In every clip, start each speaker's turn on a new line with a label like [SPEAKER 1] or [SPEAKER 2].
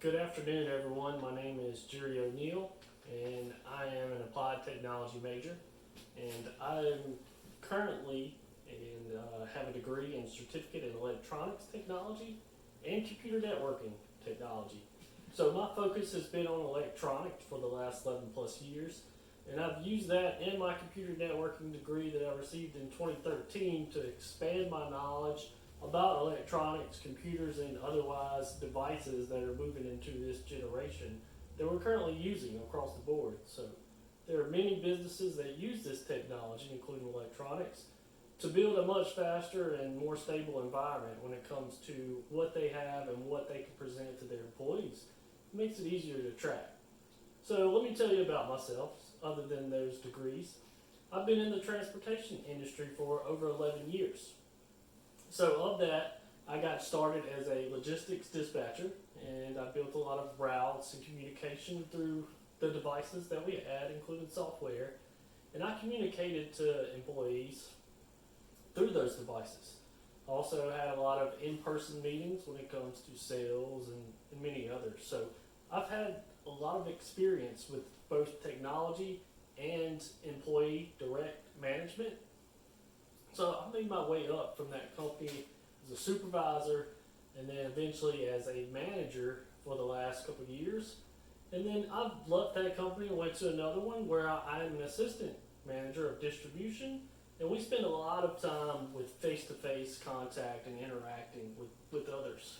[SPEAKER 1] Good afternoon, everyone. My name is Jerry O'Neill, and I am an applied technology major. And I'm currently have a degree and certificate in electronics technology and computer networking technology. So my focus has been on electronics for the last 11 plus years, and I've used that in my computer networking degree that I received in 2013 to expand my knowledge about electronics, computers, and otherwise devices that are moving into this generation that we're currently using across the board. So there are many businesses that use this technology, including electronics, to build a much faster and more stable environment when it comes to what they have and what they can present to their employees. It makes it easier to track. So let me tell you about myself, other than those degrees. I've been in the transportation industry for over 11 years. So of that, I got started as a logistics dispatcher, and I built a lot of routes and communication through the devices that we had, including software. And I communicated to employees through those devices. I also had a lot of in-person meetings when it comes to sales and many others. So I've had a lot of experience with both technology and employee direct management. So I made my way up from that company as a supervisor and then eventually as a manager for the last couple of years. And then I've left that company and went to another one where I am an assistant manager of distribution. And we spend a lot of time with face-to-face contact and interacting with others.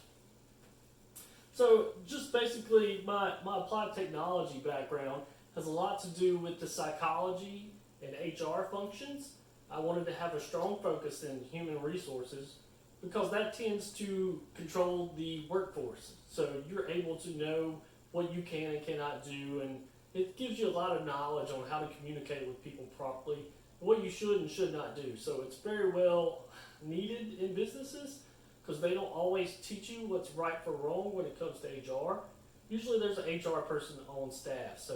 [SPEAKER 1] So just basically my applied technology background has a lot to do with the psychology and HR functions. I wanted to have a strong focus in human resources because that tends to control the workforce. So you're able to know what you can and cannot do, and it gives you a lot of knowledge on how to communicate with people properly, what you should and should not do. So it's very well needed in businesses because they don't always teach you what's right for wrong when it comes to HR. Usually there's an HR person on staff. So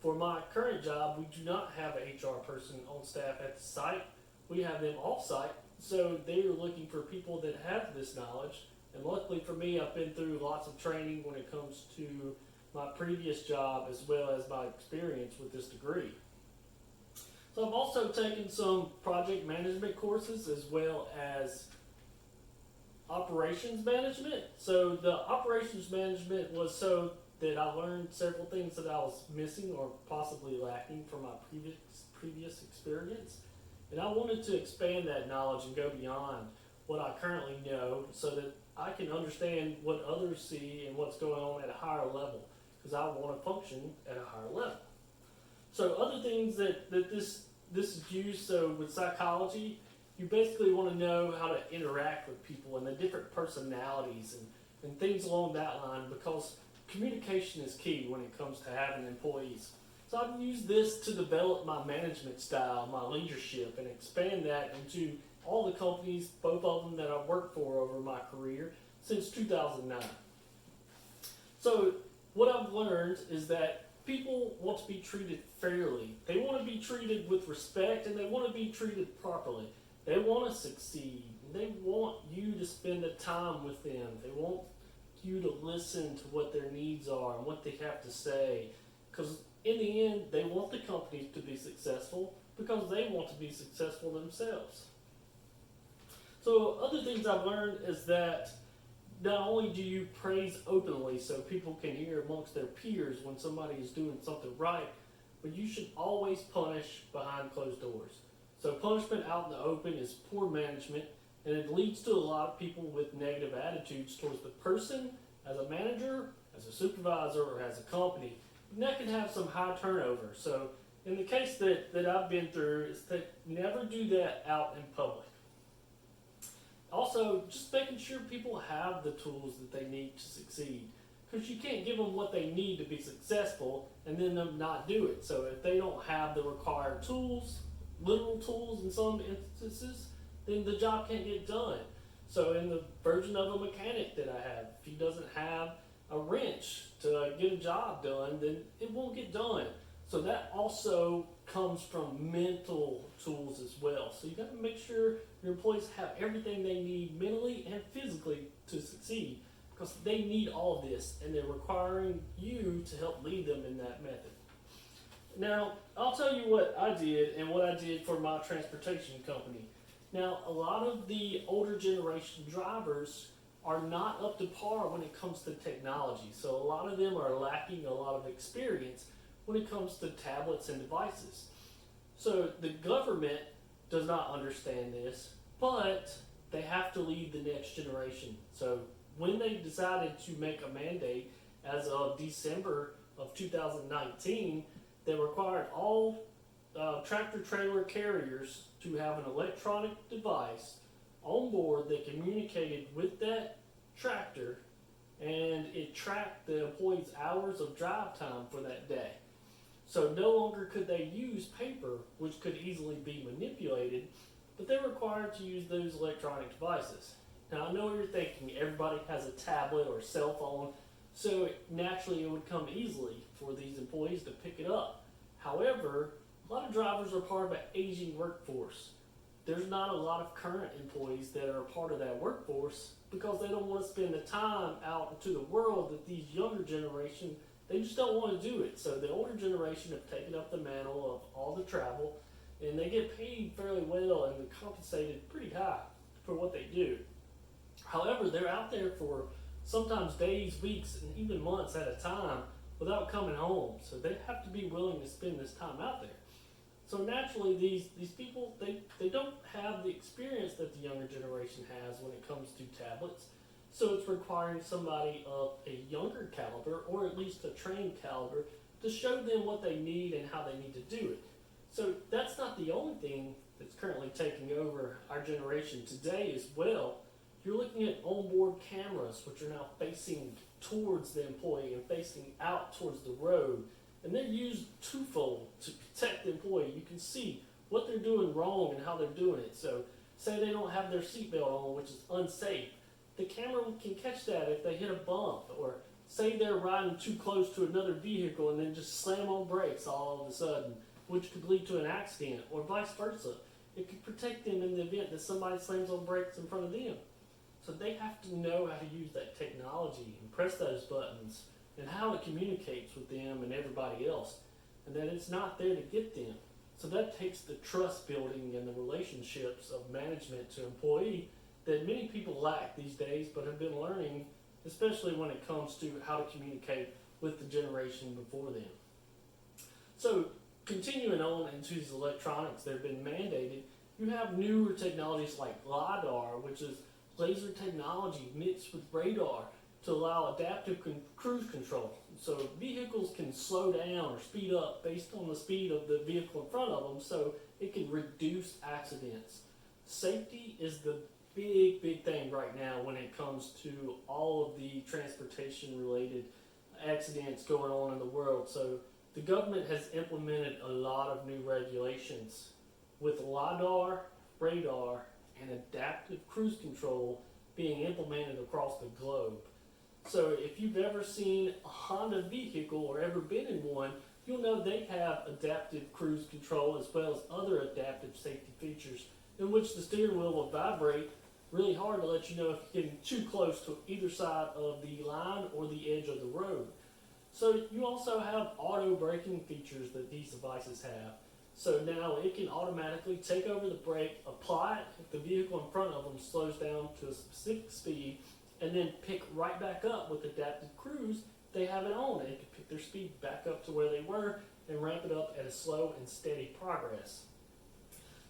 [SPEAKER 1] for my current job, we do not have an HR person on staff at the site. We have them off-site, so they are looking for people that have this knowledge. And luckily for me, I've been through lots of training when it comes to my previous job as well as my experience with this degree. So I've also taken some project management courses as well as operations management. So the operations management was so that I learned several things that I was missing or possibly lacking from my previous experience. And I wanted to expand that knowledge and go beyond what I currently know so that I can understand what others see and what's going on at a higher level, because I want to function at a higher level. So other things that this is used, so with psychology, you basically want to know how to interact with people and the different personalities and things along that line, because communication is key when it comes to having employees. So I've used this to develop my management style, my leadership, and expand that into all the companies, both of them that I've worked for over my career since 2009. So what I've learned is that people want to be treated fairly. They want to be treated with respect, and they want to be treated properly. They want to succeed. They want you to spend the time with them. They want you to listen to what their needs are and what they have to say. Because in the end, they want the company to be successful because they want to be successful themselves. So other things I've learned is that not only do you praise openly so people can hear amongst their peers when somebody is doing something right, but you should always punish behind closed doors. So punishment out in the open is poor management, and it leads to a lot of people with negative attitudes towards the person as a manager, as a supervisor, or as a company. And that can have some high turnover. So in the case that I've been through is that never do that out in public. Also, just making sure people have the tools that they need to succeed, because you can't give them what they need to be successful and then them not do it. So if they don't have the required tools, literal tools in some instances, then the job can't get done. So in the version of a mechanic that I have, if he doesn't have a wrench to get a job done, then it won't get done. So that also comes from mental tools as well. So you got to make sure your employees have everything they need mentally and physically to succeed. because they need all of this and they're requiring you to help lead them in that method. Now, I'll tell you what I did and what I did for my transportation company. Now, a lot of the older generation drivers are not up to par when it comes to technology. So a lot of them are lacking a lot of experience when it comes to tablets and devices. So the government does not understand this, but they have to lead the next generation. So when they decided to make a mandate as of December of 2019, they required all tractor trailer carriers to have an electronic device on board that communicated with that tractor, and it tracked the employee's hours of drive time for that day. So no longer could they use paper, which could easily be manipulated, but they're required to use those electronic devices. Now I know what you're thinking, everybody has a tablet or cell phone, so naturally it would come easily for these employees to pick it up. However, a lot of drivers are part of an aging workforce. There's not a lot of current employees that are a part of that workforce because they don't want to spend the time out into the world that these younger generation, they just don't want to do it. So the older generation have taken up the mantle of all the travel, and they get paid fairly well and they're compensated pretty high for what they do. However, they're out there for sometimes days, weeks, and even months at a time without coming home. So they have to be willing to spend this time out there. So naturally, these people, they don't have the experience that the younger generation has when it comes to tablets. So it's requiring somebody of a younger caliber, or at least a trained caliber, to show them what they need and how they need to do it. So that's not the only thing that's currently taking over our generation today as well. You're looking at onboard cameras, which are now facing towards the employee and facing out towards the road. And they're used twofold to protect the employee. You can see what they're doing wrong and how they're doing it. So say they don't have their seatbelt on, which is unsafe. The camera can catch that if they hit a bump, or say they're riding too close to another vehicle and then just slam on brakes all of a sudden, which could lead to an accident, or vice versa. It could protect them in the event that somebody slams on brakes in front of them. So they have to know how to use that technology and press those buttons and how it communicates with them and everybody else, and that it's not there to get them. So that takes the trust building and the relationships of management to employee that many people lack these days, but have been learning, especially when it comes to how to communicate with the generation before them. So continuing on into these electronics that have been mandated, you have newer technologies like LiDAR, which is laser technology mixed with radar to allow adaptive cruise control. So vehicles can slow down or speed up based on the speed of the vehicle in front of them, so it can reduce accidents. Safety is the big thing right now when it comes to all of the transportation related accidents going on in the world. So the government has implemented a lot of new regulations with LiDAR, radar, and adaptive cruise control being implemented across the globe. So if you've ever seen a Honda vehicle or ever been in one, you'll know they have adaptive cruise control as well as other adaptive safety features in which the steering wheel will vibrate really hard to let you know if you're getting too close to either side of the line or the edge of the road. So you also have auto braking features that these devices have. So now it can automatically take over the brake, apply it if the vehicle in front of them slows down to a specific speed, and then pick right back up with adaptive cruise. They have it on. They can pick their speed back up to where they were and ramp it up at a slow and steady progress.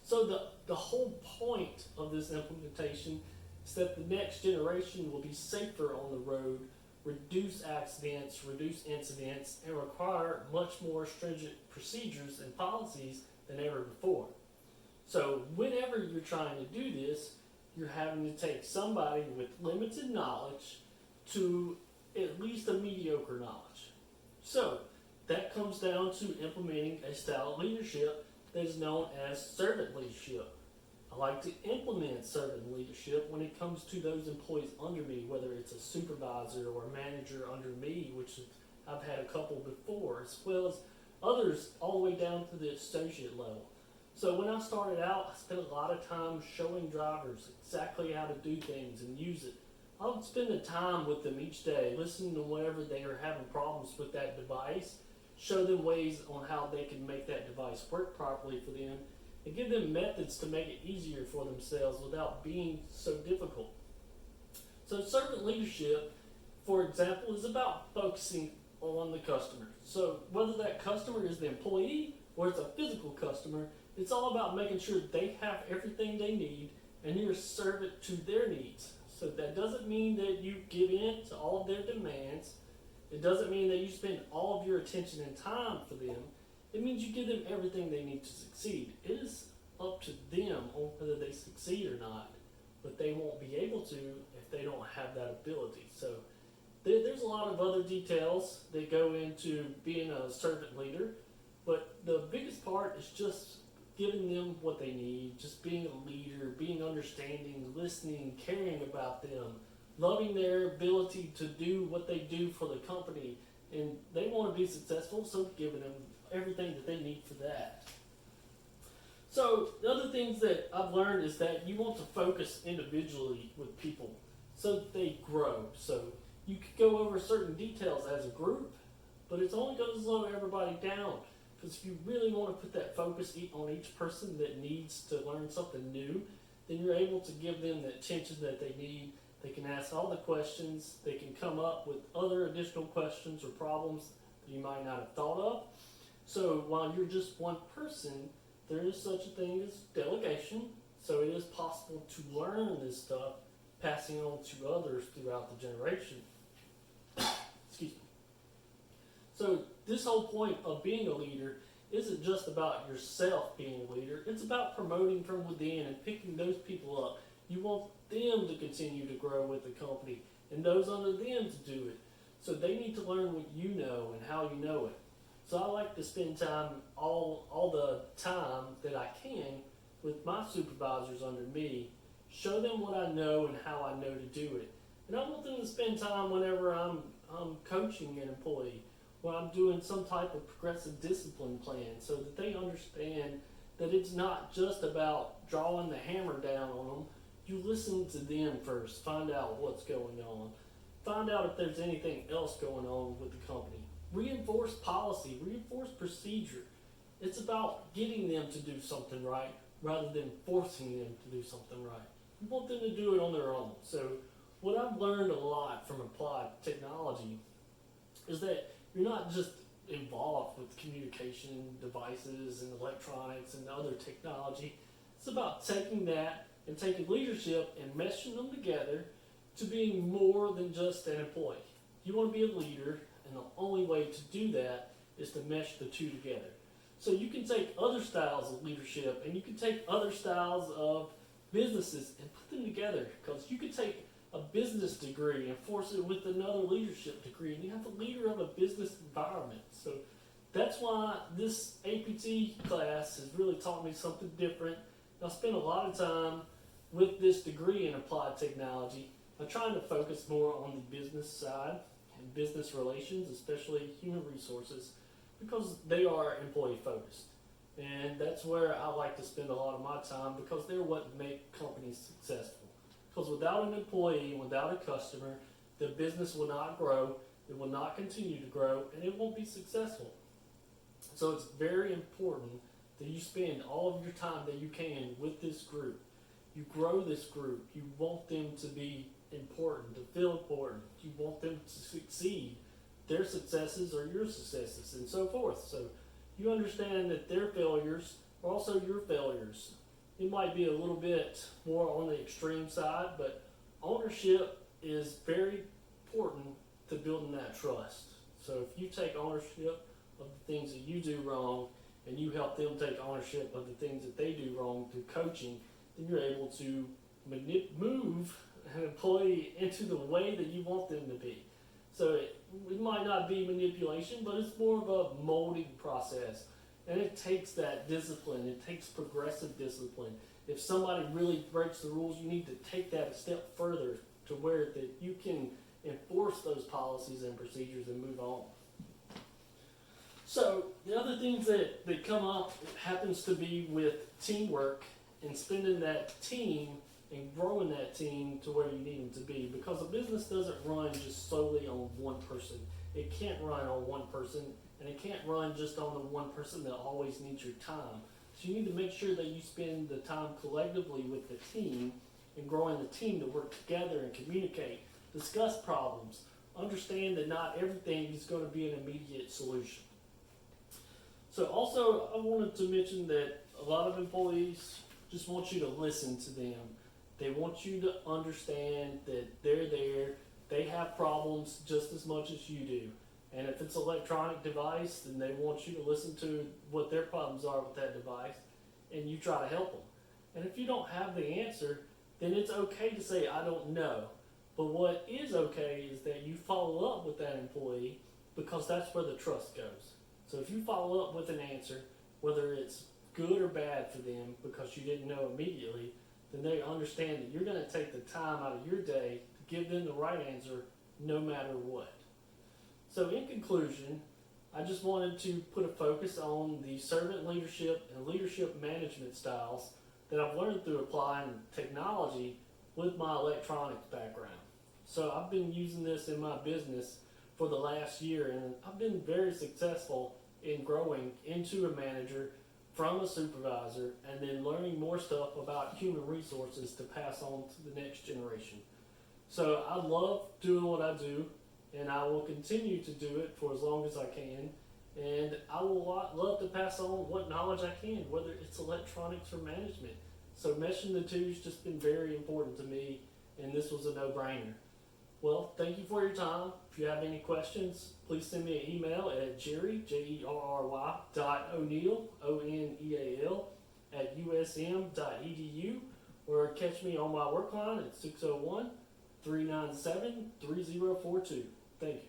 [SPEAKER 1] So the whole point of this implementation is that the next generation will be safer on the road, reduce accidents, reduce incidents, and require much more stringent procedures and policies than ever before. So whenever you're trying to do this, you're having to take somebody with limited knowledge to at least a mediocre knowledge. So that comes down to implementing a style of leadership that is known as servant leadership. I like to implement servant leadership when it comes to those employees under me, whether it's a supervisor or a manager under me, which I've had a couple before, as well as others all the way down to the associate level. So when I started out, I spent a lot of time showing drivers exactly how to do things and use it. I'll spend the time with them each day, listening to whenever they are having problems with that device, show them ways on how they can make that device work properly for them, and give them methods to make it easier for themselves without being so difficult. So servant leadership, for example, is about focusing on the customer. So whether that customer is the employee or it's a physical customer, it's all about making sure they have everything they need and you're a servant to their needs. So that doesn't mean that you give in to all of their demands. It doesn't mean that you spend all of your attention and time for them. It means you give them everything they need to succeed. It is up to them on whether they succeed or not, but they won't be able to if they don't have that ability. So there's a lot of other details that go into being a servant leader, but the biggest part is just giving them what they need, just being a leader, being understanding, listening, caring about them, loving their ability to do what they do for the company. And they want to be successful, so giving them everything that they need for that. So the other things that I've learned is that you want to focus individually with people so that they grow. So you could go over certain details as a group, but it's only going to slow everybody down. Because if you really want to put that focus on each person that needs to learn something new, then you're able to give them the attention that they need. They can ask all the questions. They can come up with other additional questions or problems that you might not have thought of. So while you're just one person, there is such a thing as delegation. So it is possible to learn this stuff, passing on to others throughout the generation. Excuse me. So this whole point of being a leader isn't just about yourself being a leader. It's about promoting from within and picking those people up. You want them to continue to grow with the company and those under them to do it. So they need to learn what you know and how you know it. So I like to spend time, all the time that I can, with my supervisors under me, show them what I know and how I know to do it. And I want them to spend time whenever I'm coaching an employee, when I'm doing some type of progressive discipline plan, so that they understand that it's not just about drawing the hammer down on them. You listen to them first, find out what's going on, find out if there's anything else going on with the company. Reinforce policy, reinforce procedure. It's about getting them to do something right rather than forcing them to do something right. You want them to do it on their own. So what I've learned a lot from applied technology is that you're not just involved with communication devices and electronics and other technology. It's about taking that and taking leadership and meshing them together to being more than just an employee. You want to be a leader, and the only way to do that is to mesh the two together. So you can take other styles of leadership and you can take other styles of businesses and put them together, because you could take a business degree and force it with another leadership degree, and you have a leader of a business environment. So that's why this APT class has really taught me something different. I spent a lot of time with this degree in applied technology. I'm trying to focus more on the business side and business relations, especially human resources, because they are employee focused. And that's where I like to spend a lot of my time, because they're what make companies successful. Because without an employee, without a customer, the business will not grow, it will not continue to grow, and it won't be successful. So it's very important that you spend all of your time that you can with this group. You grow this group. You want them to be important, to feel important. You want them to succeed. Their successes are your successes, and so forth. So you understand that their failures are also your failures. It might be a little bit more on the extreme side, but ownership is very important to building that trust. So if you take ownership of the things that you do wrong, and you help them take ownership of the things that they do wrong through coaching, then you're able to move an employee into the way that you want them to be. So it might not be manipulation, but it's more of a molding process. And it takes that discipline. It takes progressive discipline. If somebody really breaks the rules, you need to take that a step further to where that you can enforce those policies and procedures and move on. So the other things that come up happens to be with teamwork and spending that team and growing that team to where you need them to be, because a business doesn't run just solely on one person. It can't run on one person, and it can't run just on the one person that always needs your time. So you need to make sure that you spend the time collectively with the team and growing the team to work together and communicate, discuss problems, understand that not everything is going to be an immediate solution. So also, I wanted to mention that a lot of employees just want you to listen to them. They want you to understand that they're there. They have problems just as much as you do. And if it's an electronic device, then they want you to listen to what their problems are with that device, and you try to help them. And if you don't have the answer, then it's okay to say, I don't know. But what is okay is that you follow up with that employee, because that's where the trust goes. So if you follow up with an answer, whether it's good or bad for them because you didn't know immediately, then they understand that you're going to take the time out of your day to give them the right answer no matter what. So in conclusion, I just wanted to put a focus on the servant leadership and leadership management styles that I've learned through applying technology with my electronics background. So I've been using this in my business for the last year, and I've been very successful in growing into a manager from a supervisor, and then learning more stuff about human resources to pass on to the next generation. So I love doing what I do, and I will continue to do it for as long as I can. And I will love to pass on what knowledge I can, whether it's electronics or management. So meshing the two has just been very important to me, and this was a no-brainer. Well, thank you for your time. If you have any questions, please send me an email at Jerry, Jerry, .O'Neal, Oneal, @usm.edu, or catch me on my work line at 601-397-3042. Thank you.